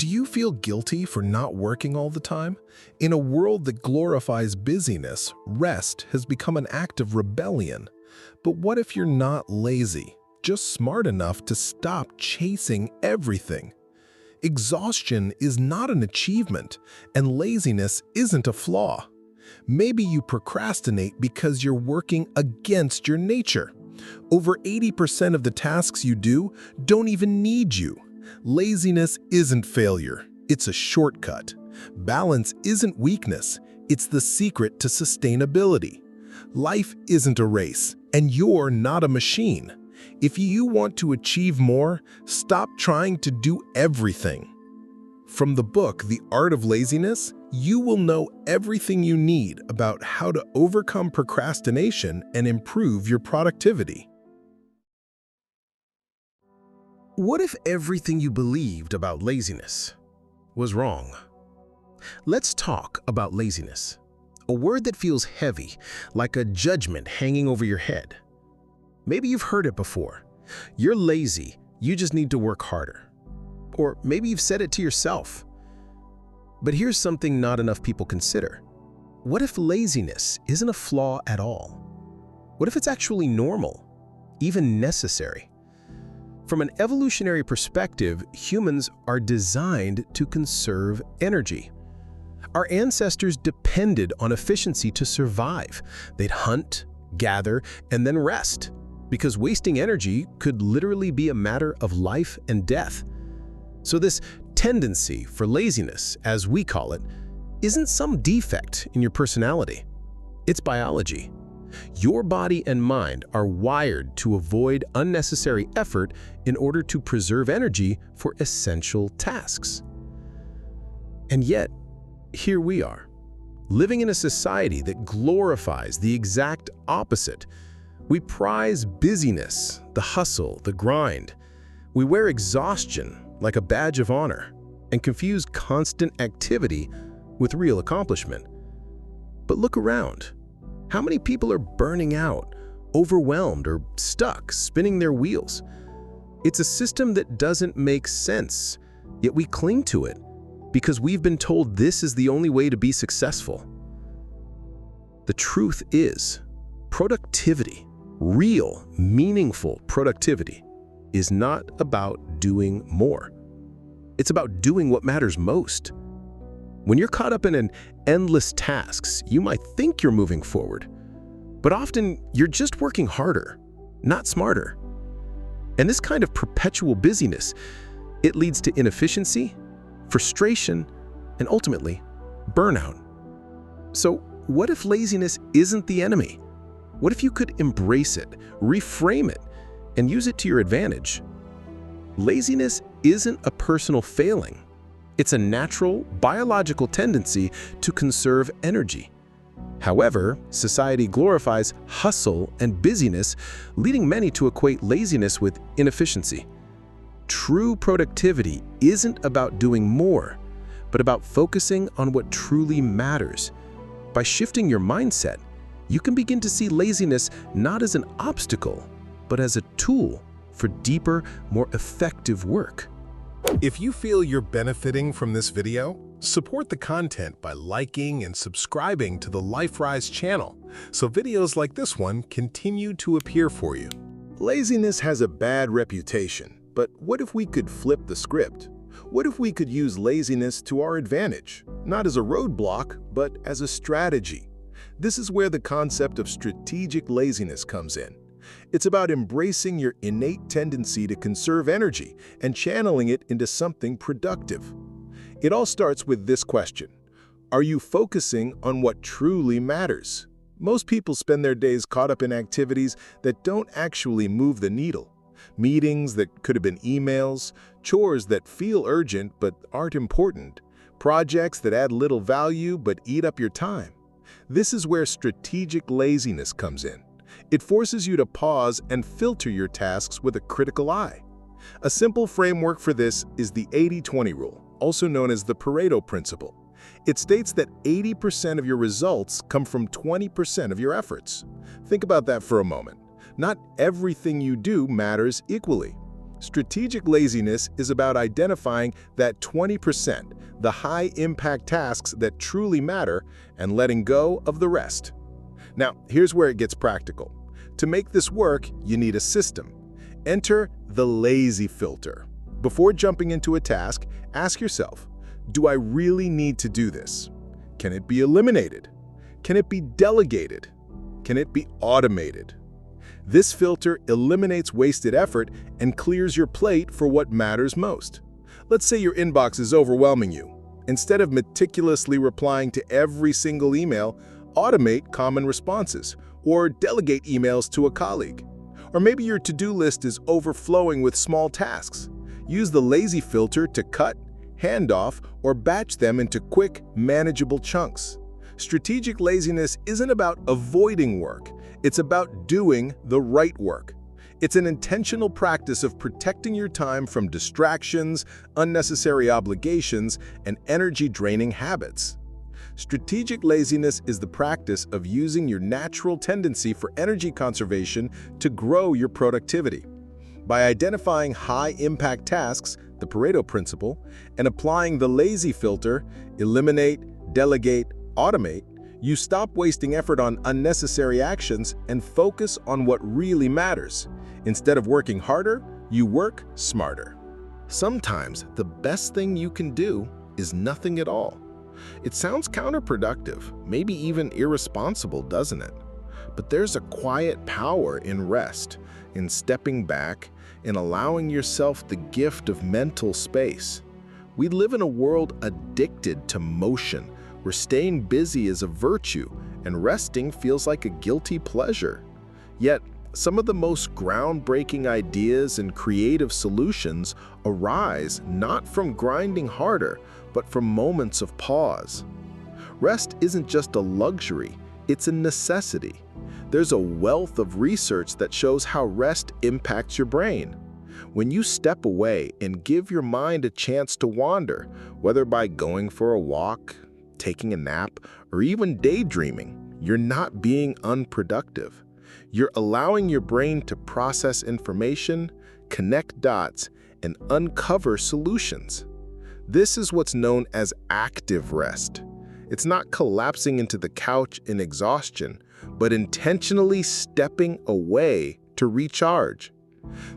Do you feel guilty for not working all the time? In a world that glorifies busyness, rest has become an act of rebellion. But what if you're not lazy, just smart enough to stop chasing everything? Exhaustion is not an achievement, and laziness isn't a flaw. Maybe you procrastinate because you're working against your nature. Over 80% of the tasks you do don't even need you. Laziness isn't failure, it's a shortcut. Balance isn't weakness, it's the secret to sustainability. Life isn't a race, and you're not a machine. If you want to achieve more, stop trying to do everything. From the book, The Art of Laziness, you will know everything you need about how to overcome procrastination and improve your productivity. What if everything you believed about laziness was wrong? Let's talk about laziness, a word that feels heavy, like a judgment hanging over your head. Maybe you've heard it before. You're lazy, you just need to work harder. Or maybe you've said it to yourself. But here's something not enough people consider. What if laziness isn't a flaw at all? What if it's actually normal, even necessary? From an evolutionary perspective, humans are designed to conserve energy. Our ancestors depended on efficiency to survive. They'd hunt, gather, and then rest, because wasting energy could literally be a matter of life and death. So this tendency for laziness, as we call it, isn't some defect in your personality. It's biology. Your body and mind are wired to avoid unnecessary effort in order to preserve energy for essential tasks. And yet, here we are, living in a society that glorifies the exact opposite. We prize busyness, the hustle, the grind. We wear exhaustion like a badge of honor and confuse constant activity with real accomplishment. But look around. How many people are burning out, overwhelmed, or stuck, spinning their wheels? It's a system that doesn't make sense, yet we cling to it because we've been told this is the only way to be successful. The truth is, productivity, real, meaningful productivity, is not about doing more. It's about doing what matters most. When you're caught up in endless tasks, you might think you're moving forward, but often you're just working harder, not smarter. And this kind of perpetual busyness, it leads to inefficiency, frustration, and ultimately, burnout. So what if laziness isn't the enemy? What if you could embrace it, reframe it, and use it to your advantage? Laziness isn't a personal failing. It's a natural, biological tendency to conserve energy. However, society glorifies hustle and busyness, leading many to equate laziness with inefficiency. True productivity isn't about doing more, but about focusing on what truly matters. By shifting your mindset, you can begin to see laziness not as an obstacle, but as a tool for deeper, more effective work. If you feel you're benefiting from this video, support the content by liking and subscribing to the LifeRise channel so videos like this one continue to appear for you. Laziness has a bad reputation, but what if we could flip the script? What if we could use laziness to our advantage, not as a roadblock, but as a strategy? This is where the concept of strategic laziness comes in. It's about embracing your innate tendency to conserve energy and channeling it into something productive. It all starts with this question: are you focusing on what truly matters? Most people spend their days caught up in activities that don't actually move the needle. Meetings that could have been emails, chores that feel urgent but aren't important, projects that add little value but eat up your time. This is where strategic laziness comes in. It forces you to pause and filter your tasks with a critical eye. A simple framework for this is the 80-20 rule, also known as the Pareto principle. It states that 80% of your results come from 20% of your efforts. Think about that for a moment. Not everything you do matters equally. Strategic laziness is about identifying that 20%, the high-impact tasks that truly matter, and letting go of the rest. Now, here's where it gets practical. To make this work, you need a system. Enter the lazy filter. Before jumping into a task, ask yourself, do I really need to do this? Can it be eliminated? Can it be delegated? Can it be automated? This filter eliminates wasted effort and clears your plate for what matters most. Let's say your inbox is overwhelming you. Instead of meticulously replying to every single email, automate common responses or delegate emails to a colleague. Or maybe your to-do list is overflowing with small tasks. Use the lazy filter to cut, hand off, or batch them into quick, manageable chunks. Strategic laziness isn't about avoiding work. It's about doing the right work. It's an intentional practice of protecting your time from distractions, unnecessary obligations, and energy-draining habits. Strategic laziness is the practice of using your natural tendency for energy conservation to grow your productivity. By identifying high-impact tasks, the Pareto principle, and applying the lazy filter, eliminate, delegate, automate, you stop wasting effort on unnecessary actions and focus on what really matters. Instead of working harder, you work smarter. Sometimes the best thing you can do is nothing at all. It sounds counterproductive, maybe even irresponsible, doesn't it? But there's a quiet power in rest, in stepping back, in allowing yourself the gift of mental space. We live in a world addicted to motion, where staying busy is a virtue and resting feels like a guilty pleasure. Yet, some of the most groundbreaking ideas and creative solutions arise not from grinding harder, but from moments of pause. Rest isn't just a luxury, it's a necessity. There's a wealth of research that shows how rest impacts your brain. When you step away and give your mind a chance to wander, whether by going for a walk, taking a nap, or even daydreaming, you're not being unproductive. You're allowing your brain to process information, connect dots, and uncover solutions. This is what's known as active rest. It's not collapsing into the couch in exhaustion, but intentionally stepping away to recharge.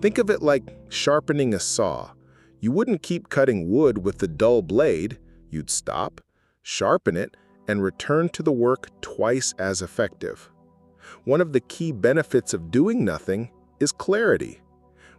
Think of it like sharpening a saw. You wouldn't keep cutting wood with the dull blade. You'd stop, sharpen it, and return to the work twice as effective. One of the key benefits of doing nothing is clarity.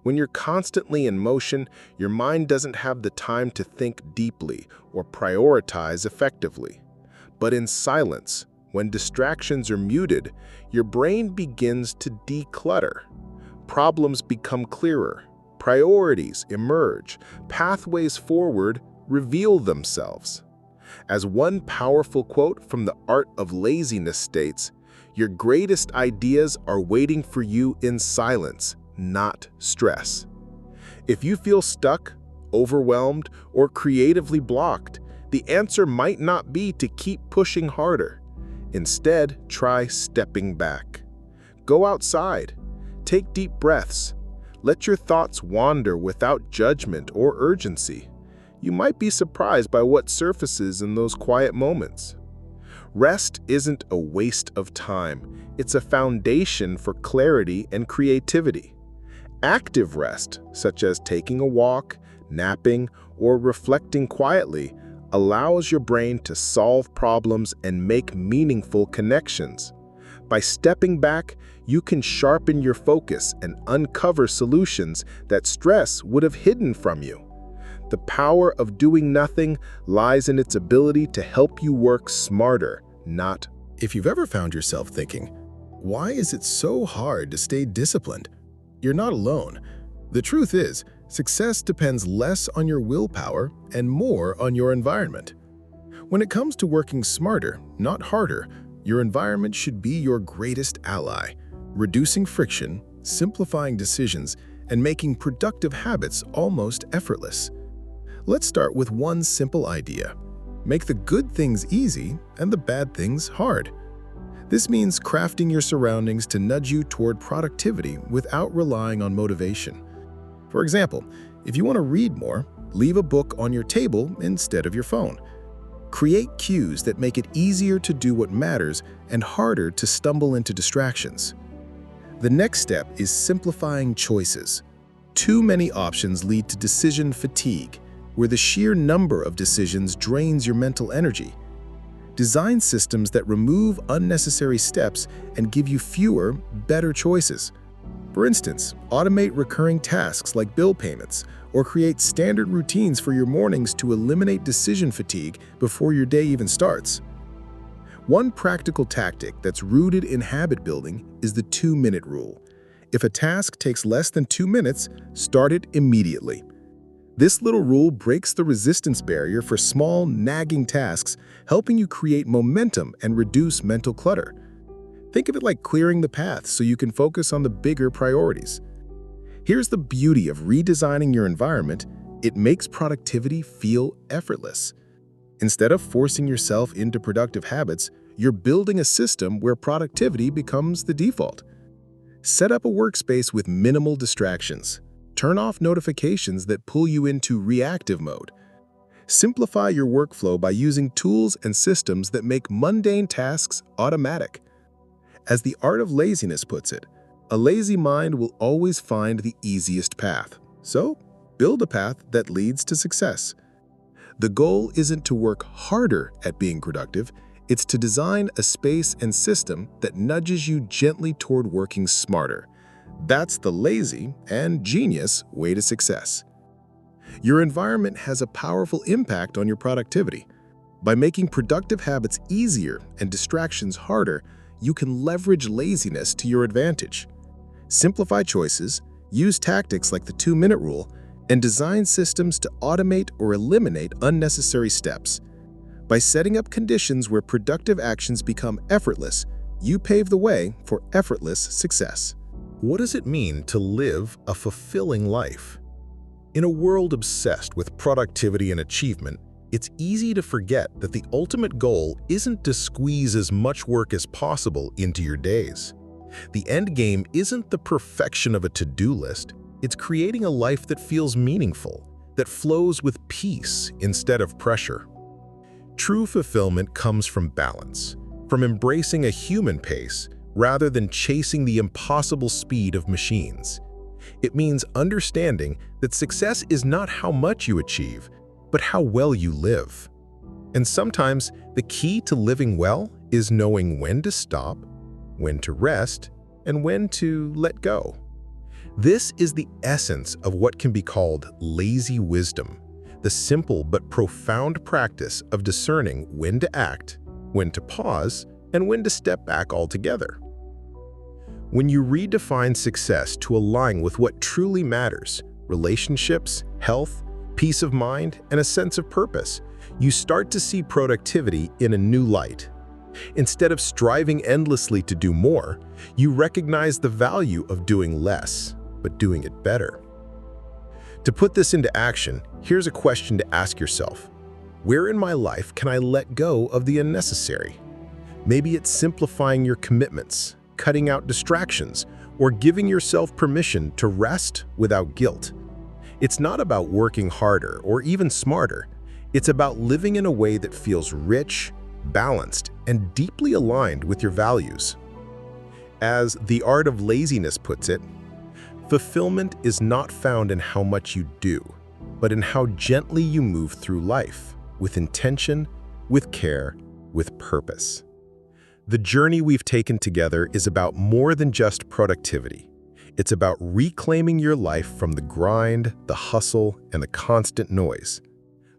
When you're constantly in motion, your mind doesn't have the time to think deeply or prioritize effectively. But in silence, when distractions are muted, your brain begins to declutter. Problems become clearer, priorities emerge, pathways forward reveal themselves. As one powerful quote from the Art of Laziness states, "Your greatest ideas are waiting for you in silence, not stress." If you feel stuck, overwhelmed, or creatively blocked, the answer might not be to keep pushing harder. Instead, try stepping back. Go outside. Take deep breaths. Let your thoughts wander without judgment or urgency. You might be surprised by what surfaces in those quiet moments. Rest isn't a waste of time. It's a foundation for clarity and creativity. Active rest, such as taking a walk, napping, or reflecting quietly, allows your brain to solve problems and make meaningful connections. By stepping back, you can sharpen your focus and uncover solutions that stress would have hidden from you. The power of doing nothing lies in its ability to help you work smarter, not. If you've ever found yourself thinking, why is it so hard to stay disciplined? You're not alone. The truth is, success depends less on your willpower and more on your environment. When it comes to working smarter, not harder, your environment should be your greatest ally, reducing friction, simplifying decisions, and making productive habits almost effortless. Let's start with one simple idea. Make the good things easy and the bad things hard. This means crafting your surroundings to nudge you toward productivity without relying on motivation. For example, if you want to read more, leave a book on your table instead of your phone. Create cues that make it easier to do what matters and harder to stumble into distractions. The next step is simplifying choices. Too many options lead to decision fatigue, where the sheer number of decisions drains your mental energy. Design systems that remove unnecessary steps and give you fewer, better choices. For instance, automate recurring tasks like bill payments, or create standard routines for your mornings to eliminate decision fatigue before your day even starts. One practical tactic that's rooted in habit building is the 2-minute rule. If a task takes less than 2 minutes, start it immediately. This little rule breaks the resistance barrier for small, nagging tasks, helping you create momentum and reduce mental clutter. Think of it like clearing the path so you can focus on the bigger priorities. Here's the beauty of redesigning your environment: it makes productivity feel effortless. Instead of forcing yourself into productive habits, you're building a system where productivity becomes the default. Set up a workspace with minimal distractions. Turn off notifications that pull you into reactive mode. Simplify your workflow by using tools and systems that make mundane tasks automatic. As the Art of Laziness puts it, a lazy mind will always find the easiest path. So, build a path that leads to success. The goal isn't to work harder at being productive, it's to design a space and system that nudges you gently toward working smarter. That's the lazy and genius way to success. Your environment has a powerful impact on your productivity. By making productive habits easier and distractions harder, you can leverage laziness to your advantage. Simplify choices, use tactics like the 2-minute rule, and design systems to automate or eliminate unnecessary steps. By setting up conditions where productive actions become effortless, you pave the way for effortless success. What does it mean to live a fulfilling life? In a world obsessed with productivity and achievement, it's easy to forget that the ultimate goal isn't to squeeze as much work as possible into your days. The end game isn't the perfection of a to-do list, it's creating a life that feels meaningful, that flows with peace instead of pressure. True fulfillment comes from balance, from embracing a human pace rather than chasing the impossible speed of machines. It means understanding that success is not how much you achieve, but how well you live. And sometimes the key to living well is knowing when to stop, when to rest, and when to let go. This is the essence of what can be called lazy wisdom, the simple but profound practice of discerning when to act, when to pause, and when to step back altogether. When you redefine success to align with what truly matters, relationships, health, peace of mind, and a sense of purpose, you start to see productivity in a new light. Instead of striving endlessly to do more, you recognize the value of doing less, but doing it better. To put this into action, here's a question to ask yourself. Where in my life can I let go of the unnecessary? Maybe it's simplifying your commitments, cutting out distractions, or giving yourself permission to rest without guilt. It's not about working harder or even smarter. It's about living in a way that feels rich, balanced, and deeply aligned with your values. As The Art of Laziness puts it, fulfillment is not found in how much you do, but in how gently you move through life, with intention, with care, with purpose. The journey we've taken together is about more than just productivity. It's about reclaiming your life from the grind, the hustle, and the constant noise.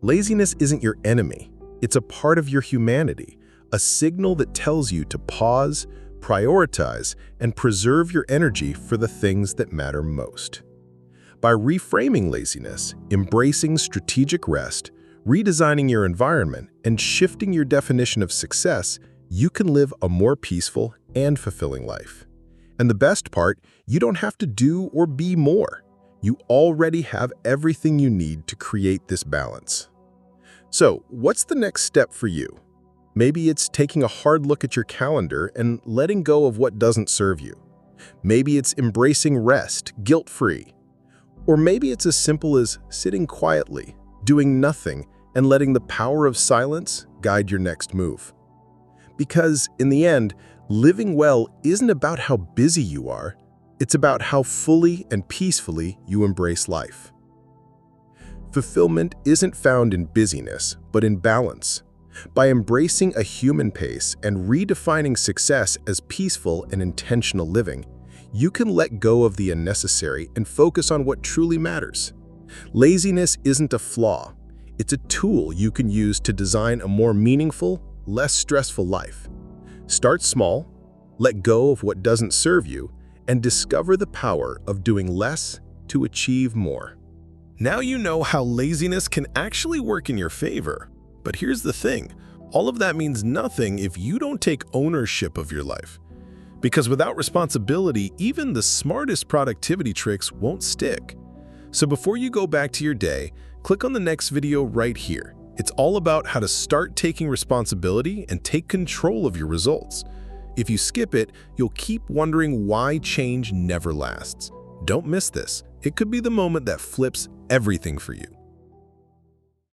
Laziness isn't your enemy. It's a part of your humanity, a signal that tells you to pause, prioritize, and preserve your energy for the things that matter most. By reframing laziness, embracing strategic rest, redesigning your environment, and shifting your definition of success, you can live a more peaceful and fulfilling life. And the best part, you don't have to do or be more. You already have everything you need to create this balance. So, what's the next step for you? Maybe it's taking a hard look at your calendar and letting go of what doesn't serve you. Maybe it's embracing rest, guilt-free. Or maybe it's as simple as sitting quietly, doing nothing, and letting the power of silence guide your next move. Because in the end, living well isn't about how busy you are, it's about how fully and peacefully you embrace life. Fulfillment isn't found in busyness, but in balance. By embracing a human pace and redefining success as peaceful and intentional living, you can let go of the unnecessary and focus on what truly matters. Laziness isn't a flaw. It's a tool you can use to design a more meaningful, less stressful life. Start small, let go of what doesn't serve you, and discover the power of doing less to achieve more. Now you know how laziness can actually work in your favor. But here's the thing, all of that means nothing if you don't take ownership of your life. Because without responsibility, even the smartest productivity tricks won't stick. So before you go back to your day, click on the next video right here. It's all about how to start taking responsibility and take control of your results. If you skip it, you'll keep wondering why change never lasts. Don't miss this. It could be the moment that flips everything for you.